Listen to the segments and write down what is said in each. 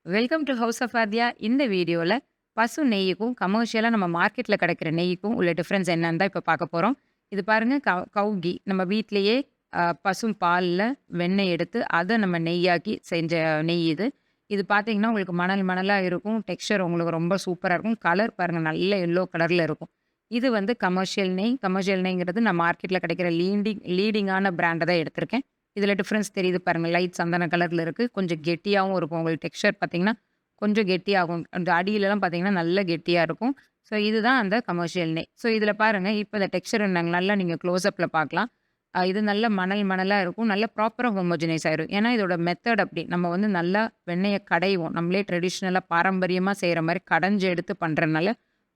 Welcome to house of Aadhya. இந்த வீடியோல பசு நெய்யுக்கும், கமர்ஷியலா நம்ம மார்க்கெட்ல கிடைக்கிற நெய்யுக்கும் உள்ள டிஃபரன்ஸ் என்னன்னு தான் இப்ப பார்க்க போறோம். இது பாருங்க கவ் கீ. நம்ம வீட்லயே பசும் பால்ல வெண்ணெய் எடுத்து, அத நம்ம நெய்யாக்கி செஞ்ச நெய் இது. இது பார்த்தீங்கன்னா, உங்களுக்கு மணல் மணலா இருக்கும். டெக்ஸ்சர் உங்களுக்கு ரொம்ப சூப்பரா இருக்கும். கலர் பாருங்க நல்ல எல்லோ கலர்ல இருக்கும். இது வந்து கமர்ஷியல் நெய். கமர்ஷியல் நெய்ங்கிறது நான் மார்க்கெட்ல கிடைக்கிற லீடிங்கான பிராண்ட தான் எடுத்திருக்கேன். இதில டிஃபரன்ஸ் தெரியுது பாருங்க. லைட் சந்தன கலர்ல இருக்கு. கொஞ்சம் கெட்டியாவும் இருக்கும். உங்களுக்கு டெக்ஸ்சர் பார்த்தீங்கன்னா, கொஞ்சம் கெட்டியாகும். அந்த அடியிலலாம் பார்த்தீங்கன்னா, நல்ல கெட்டியா இருக்கும். ஸோ இதுதான் அந்த கமர்ஷியல் நெய். ஸோ இதில பாருங்க, இப்ப இந்த டெக்ஸ்சர் நாங்க நல்லா நீங்க க்ளோஸ் அப்ல பார்க்கலாம். இது நல்ல மணல் மணலா இருக்கும். நல்ல ப்ராப்பரா ஹோமோஜனைஸ் ஆயிரும். ஏன்னா இதோட மெத்தட் அப்படி. நம்ம வந்து நல்லா வெண்ணெய கடைவோம். நம்மளே ட்ரெடிஷனலா பாரம்பரியமா செய்ற மாரி கடைஞ்சு எடுத்து பண்றனால,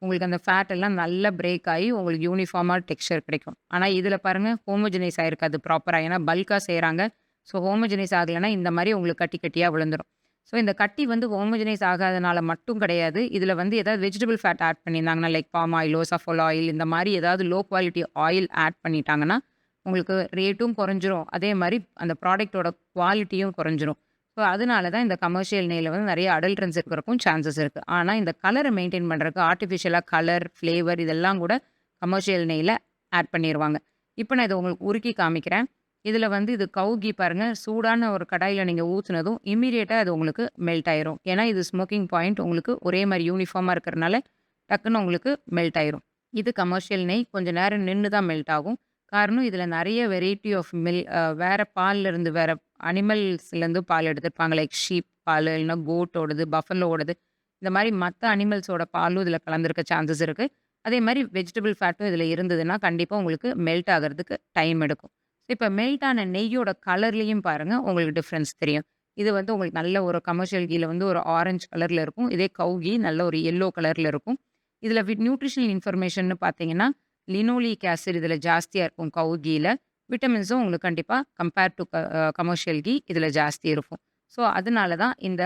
உங்களுக்கு அந்த ஃபேட் எல்லாம் நல்லா பிரேக் ஆயி, உங்களுக்கு யூனிஃபார்மா டெக்ஸ்சர் கிடைக்கும். ஆனா இதில பாருங்க ஹோமோஜனைஸ் ஆயிருக்காது ப்ராப்பரா. ஏன்னா பல்கா செய்றாங்க. ஸோ ஹோமோஜனைஸ் ஆகலன்னா, இந்த மாரி உங்களுக்கு கட்டி கட்டியா விழுந்துரும். ஸோ இந்த கட்டி வந்து ஹோமோஜனைஸ் ஆகாதனால மட்டும் கிடையாது. இதில வந்து ஏதாவது வெஜிடபிள் ஃபேட் ஆட் பண்ணியிருந்தாங்கன்னா, லைக் பாம் ஆயிலோ, சஃபோலா ஆயில் இந்த மாரி ஏதாவது லோ குவாலிட்டி ஆயில் ஆட் பண்ணிட்டாங்கன்னா, உங்களுக்கு ரேட்டும் குறைஞ்சிரும். அதே மாரி அந்த ப்ராடக்ட்டோட குவாலிட்டியும் குறைஞ்சிரும். ஸோ அதனால தான் இந்த கமர்ஷியல் நெய்ல வந்து நெறைய அடல்ட்ரன்ஸ் இருக்கறக்கும் சான்சஸ் இருக்கு. ஆனா இந்த கலர மெயின்டெயின் பண்றதுக்கு ஆர்டிஃபிஷியலா கலர், ஃப்ளேவர் இதெல்லாம் கூட கமர்ஷியல் நெய்ல ஆட் பண்ணிருவாங்க. இப்ப நான் இத உங்களுக்கு உருக்கி காமிக்கிறேன். இதுல வந்து இது கவ் கீ பாருங்க. சூடான ஒரு கடாயில நீங்க ஊத்துனதும், இம்மீடியட்டா அது உங்களுக்கு மெல்ட் ஆயிரும். ஏன்னா இது ஸ்மோக்கிங் பாயிண்ட் உங்களுக்கு ஒரே மாரி யூனிஃபார்மா இருக்கறனால, டக்குனு உங்களுக்கு மெல்ட் ஆயிரும். இது கமர்ஷியல் நெய். கொஞ்ச நேரம் நின்னு தான் மெல்ட் ஆகும். காரணம் இதுல நெறைய வெரைட்டி ஆஃப் வேற பால்லருந்து வேற அனிமல்ஸ்லேருந்து பால் எடுத்திருப்பாங்க. லைக் ஷீப் பாலு, இல்லன்னா கோட்டோடது, பஃபலோடது. இந்த மாரி மத்த அனிமல்ஸோட பாலும் இதுல கலந்திருக்க சான்சஸ் இருக்கு. அதே மாரி வெஜிடபிள் ஃபேட்டும் இதுல இருந்ததுன்னா, கண்டிப்பா உங்களுக்கு மெல்ட் ஆகறதுக்கு டைம் எடுக்கும். இப்ப மெல்ட் ஆன நெய்யோட கலர்லயும் பாருங்க, உங்களுக்கு டிஃபரன்ஸ் தெரியும். இது வந்து உங்களுக்கு நல்ல ஒரு கமர்ஷியல் கீல வந்து ஒரு ஆரஞ்ச் கலர்ல இருக்கும். இதே கவ் கீ நல்ல ஒரு எல்லோ கலர்ல இருக்கும். இதுல நியூட்ரிஷனல் இன்ஃபர்மேஷன்னு பார்த்தீங்கன்னா, லினோலிக் ஆசிட் இதுல ஜாஸ்தியா இருக்கும் கவ் கீல. விட்டமின்ஸும் உங்களுக்கு கண்டிப்பா கம்பேர் டூ கமர்ஷியல் கீ இதுல ஜாஸ்தி இருக்கும். ஸோ, அதனால தான் இந்த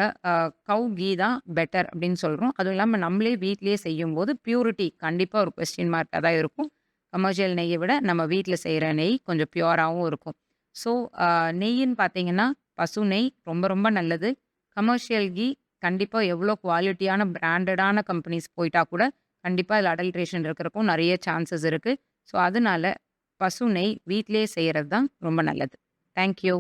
கவ் கீ தான் பெட்டர் அப்படின்னு சொல்றோம். அதுவும் இல்லாம நம்மளே வீட்லயே செய்யும்போது பியூரிட்டி கண்டிப்பா ஒரு கொஸ்டின் மார்க்கா தான் இருக்கும். கமர்ஷியல் நெய்ய விட நம்ம வீட்ல செய்ற நெய் கொஞ்சம் பியூராவும் இருக்கும். ஸோ, அ நெய்யின்னு பார்த்தீங்கன்னா, பசு நெய் ரொம்ப ரொம்ப நல்லது. கமர்ஷியல் கீ கண்டிப்பா எவ்வளோ குவாலிட்டியான பிராண்டடான கம்பெனிஸ் போயிட்டா கூட, கண்டிப்பா அதில அடல்ட்ரேஷன் இருக்கறக்கும் நெறைய சான்சஸ் இருக்கு. ஸோ, அதனால பசு நெய் வீட்லயே செய்றது தான் ரொம்ப நல்லது. Thank you.